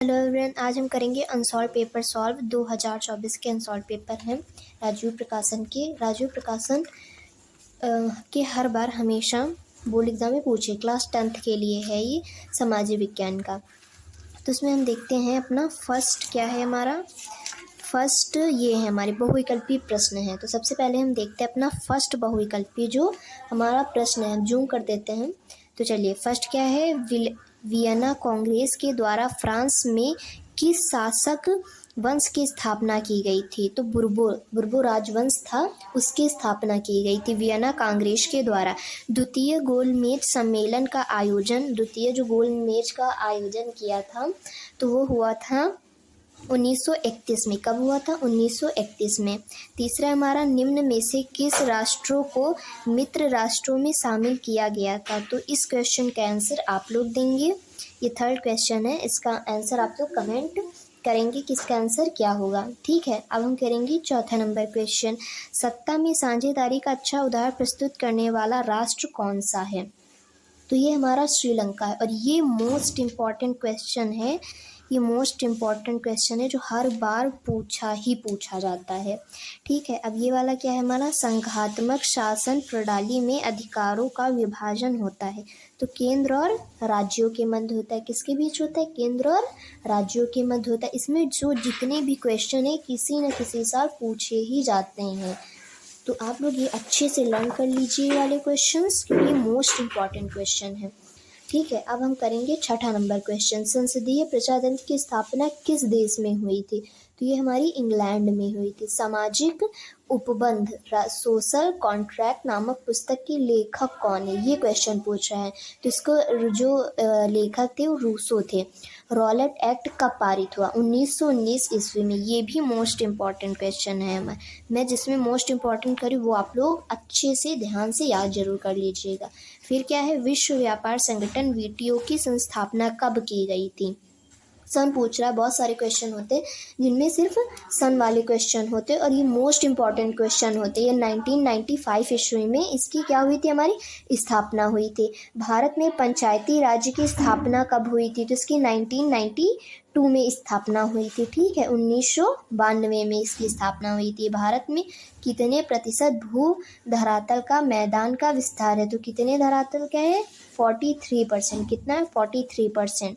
Hello everyone, आज हम करेंगे अनसॉल्व पेपर सॉल्व 2024 के अनसॉल्व पेपर हैं राजीव प्रकाशन के। राजीव प्रकाशन के हर बार हमेशा बोर्ड एग्जाम में पूछे, क्लास 10th के लिए है ये सामाजिक विज्ञान का। तो इसमें हम देखते हैं अपना फर्स्ट क्या है हमारा। फर्स्ट ये है हमारे बहुविकल्पी प्रश्न है। तो सबसे पहले हम देखते हैं अपना फर्स्ट बहुविकल्पी जो हमारा प्रश्न है। हम जूम कर देते हैं। तो चलिए फर्स्ट क्या है, वियना कांग्रेस के द्वारा फ्रांस में किस शासक वंश की स्थापना की गई थी। तो बुर्बो राजवंश था, उसकी स्थापना की गई थी वियना कांग्रेस के द्वारा। द्वितीय गोलमेज सम्मेलन का आयोजन, द्वितीय जो गोलमेज का आयोजन किया था तो वो हुआ था 1931 में। कब हुआ था? 1931 में। तीसरा हमारा, निम्न में से किस राष्ट्रों को मित्र राष्ट्रों में शामिल किया गया था। तो इस क्वेश्चन का आंसर आप लोग देंगे। ये थर्ड क्वेश्चन है, इसका आंसर आप लोग कमेंट करेंगे कि इसका आंसर क्या होगा। ठीक है, अब हम करेंगे चौथा नंबर क्वेश्चन। सत्ता में साझेदारी का अच्छा उदाहरण प्रस्तुत करने वाला राष्ट्र कौन सा है। तो ये हमारा श्रीलंका है और ये मोस्ट इम्पॉर्टेंट क्वेश्चन है। ये मोस्ट इम्पॉर्टेंट क्वेश्चन है जो हर बार पूछा जाता है। ठीक है, अब ये वाला क्या है हमारा, संघात्मक शासन प्रणाली में अधिकारों का विभाजन होता है। तो केंद्र और राज्यों के मध्य होता है। किसके बीच होता है? केंद्र और राज्यों के मध्य होता है। इसमें जो जितने भी क्वेश्चन है किसी न किसी साल पूछे ही जाते हैं। तो आप लोग ये अच्छे से लर्न कर लीजिए वाले क्वेश्चंस, क्योंकि मोस्ट इम्पॉर्टेंट क्वेश्चन है। ठीक है, अब हम करेंगे छठा नंबर क्वेश्चन। संसदीय प्रजातंत्र की स्थापना किस देश में हुई थी। तो ये हमारी इंग्लैंड में हुई थी। सामाजिक उपबंध सोशल कॉन्ट्रैक्ट नामक पुस्तक के लेखक कौन है, ये क्वेश्चन पूछ रहा है। तो इसको जो लेखक थे वो रूसो थे। रॉलेट एक्ट कब पारित हुआ? 1919 ईस्वी में। ये भी मोस्ट इम्पॉर्टेंट क्वेश्चन है। मैं जिसमें मोस्ट इम्पॉर्टेंट करी वो आप लोग अच्छे से ध्यान से याद जरूर कर लीजिएगा। फिर क्या है, विश्व व्यापार संगठन WTO की संस्थापना कब की गई थी। सन पूछ रहा है। बहुत सारे क्वेश्चन होते हैं जिनमें सिर्फ सन वाले क्वेश्चन होते हैं और ये मोस्ट इम्पॉर्टेंट क्वेश्चन होते हैं। ये 1995 ईस्वी में इसकी क्या हुई थी, हमारी स्थापना हुई थी। भारत में पंचायती राज्य की स्थापना कब हुई थी। तो इसकी 1992 में स्थापना हुई थी। ठीक है, 1992 में इसकी स्थापना हुई थी। भारत में कितने प्रतिशत भू धरातल का मैदान का विस्तार है। तो कितने धरातल का है? 43%। कितना है? 43%।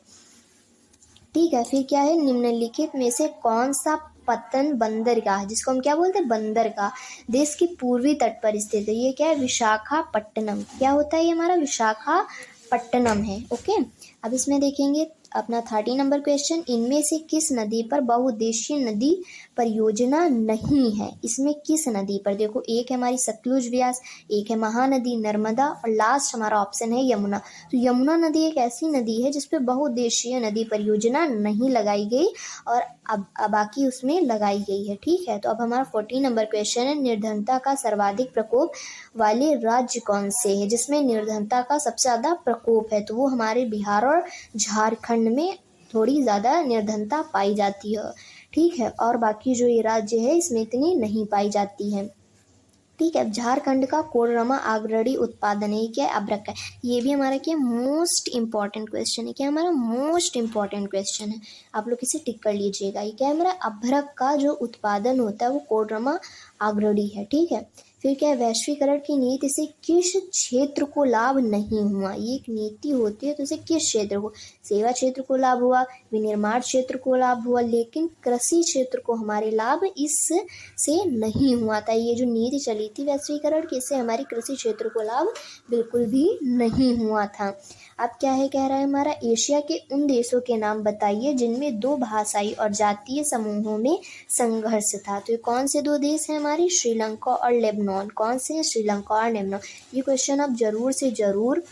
ठीक है, फिर क्या है, निम्नलिखित में से कौन सा पत्तन बंदरगाह, जिसको हम क्या बोलते हैं, बंदरगाह, देश के पूर्वी तट पर स्थित है। ये क्या है? विशाखापट्टनम। क्या होता है ये हमारा? विशाखापट्टनम है। ओके, अब इसमें देखेंगे अपना 30 नंबर क्वेश्चन। इनमें से किस नदी पर बहुउद्देशीय नदी परियोजना नहीं है। इसमें किस नदी पर? देखो, एक है हमारी सतलुज व्यास, एक है महानदी नर्मदा और लास्ट हमारा ऑप्शन है यमुना। तो यमुना नदी एक ऐसी नदी है जिसपे बहुउद्देशीय नदी परियोजना नहीं लगाई गई और अब बाकी उसमें लगाई गई है। ठीक है, तो अब हमारा 14 नंबर क्वेश्चन है। निर्धनता का सर्वाधिक प्रकोप वाले राज्य कौन से है, जिसमें निर्धनता का सबसे ज्यादा प्रकोप है। तो वो हमारे बिहार और झारखंड में थोड़ी ज़्यादा निर्धनता पाई जाती है। ठीक है, और बाकी जो ये राज्य है इसमें इतनी नहीं पाई जाती है। ठीक है, झारखंड का कोडरमा अग्रणी उत्पादन है। क्या है? अभ्रक है। ये भी हमारा क्या, मोस्ट इंपॉर्टेंट क्वेश्चन है। क्या हमारा? मोस्ट इंपॉर्टेंट क्वेश्चन है। आप लोग इसे टिक कर लीजिएगा। ये क्या है हमारा? अभ्रक का जो उत्पादन होता है वो कोडरमा अग्रणी है। ठीक है, फिर क्या है, वैश्वीकरण की नीति से किस क्षेत्र को लाभ नहीं हुआ। ये एक नीति होती है तो इसे किस क्षेत्र को, सेवा क्षेत्र को लाभ हुआ, विनिर्माण क्षेत्र को लाभ हुआ, लेकिन कृषि क्षेत्र को हमारे लाभ इससे नहीं हुआ था। ये जो नीति चली थी वैश्वीकरण की, इससे हमारे कृषि क्षेत्र को लाभ बिल्कुल भी नहीं हुआ था। अब क्या है, कह रहा है हमारा, एशिया के उन देशों के नाम बताइए जिनमें दो भाषाई और जातीय समूहों में संघर्ष था। तो ये कौन से दो देश हैं हमारी? श्रीलंका और लेबनान। कौन से हैं? श्रीलंका और लेबनान। ये क्वेश्चन आप जरूर से जरूर,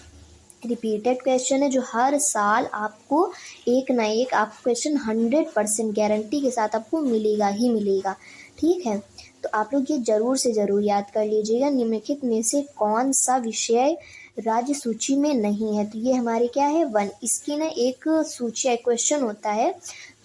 रिपीटेड क्वेश्चन है जो हर साल आपको एक ना एक आपको क्वेश्चन 100% गारंटी के साथ आपको मिलेगा ही मिलेगा। ठीक है, तो आप लोग ये जरूर से जरूर याद कर लीजिएगा। निम्नलिखित में से कौन सा विषय राज्य सूची में नहीं है। तो ये हमारे क्या है, वन। इसकी ना एक सूची, एक क्वेश्चन होता है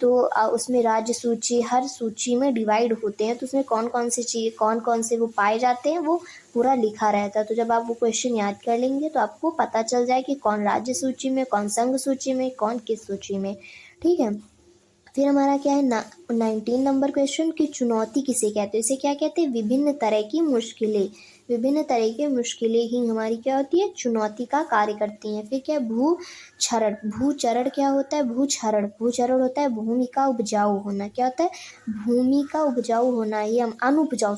तो उसमें राज्य सूची, हर सूची में डिवाइड होते हैं तो उसमें कौन कौन सी चीज़, कौन कौन से वो पाए जाते हैं वो पूरा लिखा रहता है। तो जब आप वो क्वेश्चन याद कर लेंगे तो आपको पता चल जाए कि कौन राज्य सूची में, कौन संघ सूची में, कौन किस सूची में। ठीक है, फिर हमारा क्या है 19 नंबर क्वेश्चन की चुनौती किसे कहते हैं। इसे क्या कहते हैं, विभिन्न तरह की मुश्किलें। विभिन्न तरह की मुश्किलें ही हमारी क्या होती है, चुनौती का कार्य करती हैं। फिर क्या है भूक्षरण। भूचरण क्या होता है, भूक्षरण। भूचरण होता है भूमि का उपजाऊ होना। क्या होता है, भूमि का उपजाऊ होना। ये हम अनुपजाऊ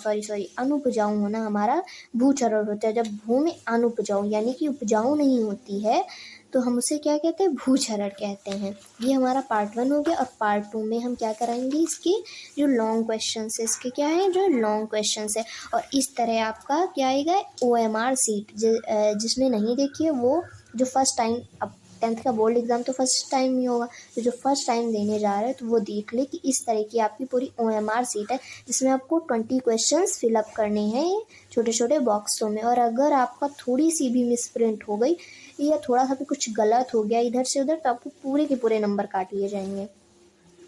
अनुपजाऊ होना हमारा भूचरण होता है। जब भूमि अनुपजाऊ यानी कि उपजाऊ नहीं होती है तो हम उसे क्या कहते हैं, भूक्षरण कहते हैं। ये हमारा पार्ट 1 हो गया। और पार्ट 2 में हम क्या कराएंगे, इसके जो लॉन्ग क्वेश्चन है, इसके क्या है, जो लॉन्ग क्वेश्चन है। और इस तरह आपका क्या आएगा, OMR सीट। जिसने नहीं देखी है वो जो फर्स्ट टाइम, अब 10th का बोर्ड एग्जाम तो फर्स्ट टाइम ही होगा, तो जो फर्स्ट टाइम देने जा रहे हैं तो वो देख ले कि इस तरह की आपकी पूरी OMR सीट है, जिसमें आपको 20 क्वेश्चंस फिलअप करने हैं छोटे छोटे बॉक्सों में। और अगर आपका थोड़ी सी भी मिसप्रिंट हो गई या थोड़ा सा भी कुछ गलत हो गया इधर से उधर, तो आपको पूरे के पूरे नंबर काट लिए जाएंगे।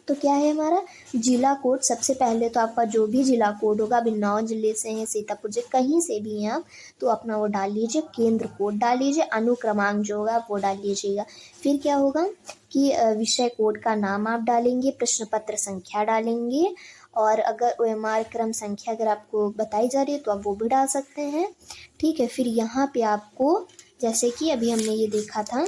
तो क्या है हमारा जिला कोड। सबसे पहले तो आपका जो भी जिला कोड होगा, बिन्नौर जिले से हैं, सीतापुर से, कहीं से भी हैं आप, तो अपना वो डाल लीजिए, केंद्र कोड डाल लीजिए, अनुक्रमांक जो होगा वो डाल लीजिएगा। फिर क्या होगा कि विषय कोड का नाम आप डालेंगे, प्रश्न पत्र संख्या डालेंगे, और अगर OMR क्रम संख्या अगर आपको बताई जा रही है तो आप वो भी डाल सकते हैं। ठीक है। फिर यहाँ पे आपको जैसे कि अभी हमने ये देखा था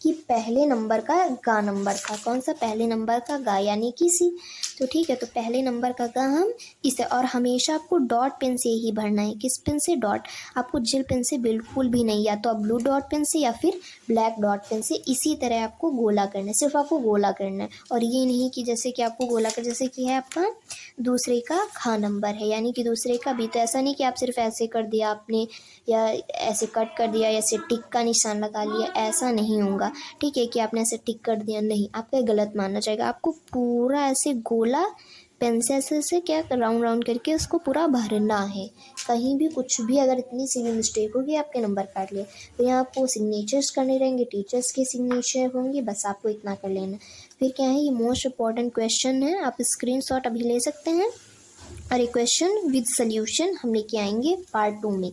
कि पहले नंबर का गा नंबर था, कौन सा, पहले नंबर का गा यानी कि सी। तो ठीक है, तो पहले नंबर का गा हम इसे, और हमेशा आपको डॉट पेन से ही भरना है। किस पेन से, डॉट। आपको जेल पेन से बिल्कुल भी नहीं, या तो आप ब्लू डॉट पेन से या फिर ब्लैक डॉट पेन से इसी तरह आपको गोला करना है, सिर्फ आपको गोला करना है। और ये नहीं कि जैसे कि आपको गोला कर, जैसे कि है आपका दूसरे का खा नंबर है यानी कि दूसरे का बी, तो ऐसा नहीं कि आप सिर्फ ऐसे कर दिया आपने, या ऐसे कट कर दिया, ऐसे टिक का निशान लगा लिया, ऐसा नहीं होगा। ठीक है, कि आपने ऐसे टिक कर दिया, नहीं, आपका गलत मानना चाहिए। आपको पूरा ऐसे गोला पेन से ऐसे क्या राउंड राउंड करके उसको पूरा भरना है। कहीं भी कुछ भी अगर इतनी सी भी मिस्टेक होगी आपके नंबर काट लिए। तो यहाँ आपको सिग्नेचर्स करने रहेंगे, टीचर्स के सिग्नेचर होंगे, बस आपको इतना कर लेना। फिर क्या है, ये मोस्ट इम्पॉर्टेंट क्वेश्चन है, आप स्क्रीनशॉट अभी ले सकते हैं। और ये क्वेश्चन विद सल्यूशन हम लेके आएंगे पार्ट 2 में।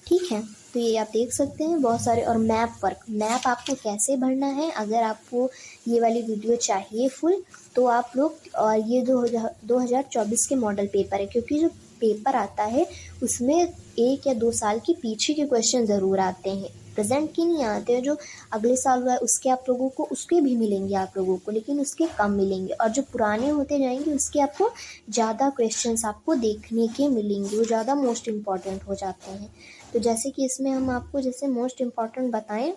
ठीक है, तो ये आप देख सकते हैं बहुत सारे। और मैप वर्क, मैप आपको कैसे भरना है, अगर आपको ये वाली वीडियो चाहिए फुल तो आप लोग, और ये 2024 के मॉडल पेपर है, क्योंकि जो पेपर आता है उसमें 1 या 2 साल के पीछे के क्वेश्चन ज़रूर आते हैं, प्रेजेंट की नहीं आते हैं। जो अगले साल हुआ है उसके आप लोगों को, उसके भी मिलेंगे आप लोगों को, लेकिन उसके कम मिलेंगे। और जो पुराने होते जाएंगे उसके आपको ज़्यादा क्वेश्चंस आपको देखने के मिलेंगे, वो ज़्यादा मोस्ट इम्पॉर्टेंट हो जाते हैं। तो जैसे कि इसमें हम आपको जैसे मोस्ट इम्पॉर्टेंट बताएं,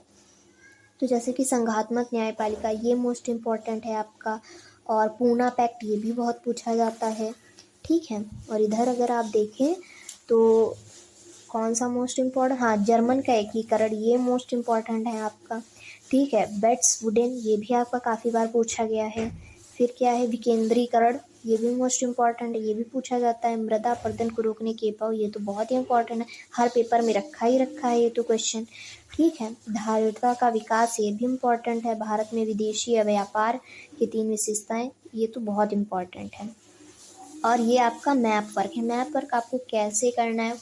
तो जैसे कि संघात्मक न्यायपालिका ये मोस्ट इम्पॉर्टेंट है आपका, और पूना पैक्ट ये भी बहुत पूछा जाता है। ठीक है, और इधर अगर आप देखें तो कौन सा मोस्ट इम्पॉर्टेंट, हाँ, जर्मन का एकीकरण ये मोस्ट इम्पॉर्टेंट है आपका। ठीक है, बेट्स वुडेन ये भी आपका काफ़ी बार पूछा गया है। फिर क्या है, विकेंद्रीकरण ये भी मोस्ट इम्पॉर्टेंट है, ये भी पूछा जाता है। मृदा अपरदन को रोकने के उपाय ये तो बहुत ही इंपॉर्टेंट है, हर पेपर में रखा ही रखा है ये तो क्वेश्चन। ठीक है, धारिता का विकास ये भी इम्पॉर्टेंट है। भारत में विदेशी व्यापार की 3 विशेषताएं ये तो बहुत इम्पॉर्टेंट है। और ये आपका मैप वर्क है, मैप वर्क आपको कैसे करना है,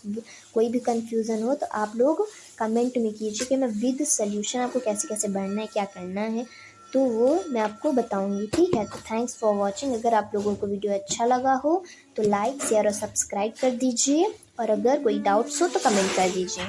कोई भी कंफ्यूजन हो तो आप लोग कमेंट में कीजिए कि मैं विद सल्यूशन आपको कैसे कैसे बढ़ना है, क्या करना है, तो वो मैं आपको बताऊंगी। ठीक है, तो थैंक्स फॉर वॉचिंग। अगर आप लोगों को वीडियो अच्छा लगा हो तो लाइक, शेयर और सब्सक्राइब कर दीजिए, और अगर कोई डाउट्स हो तो कमेंट कर दीजिए।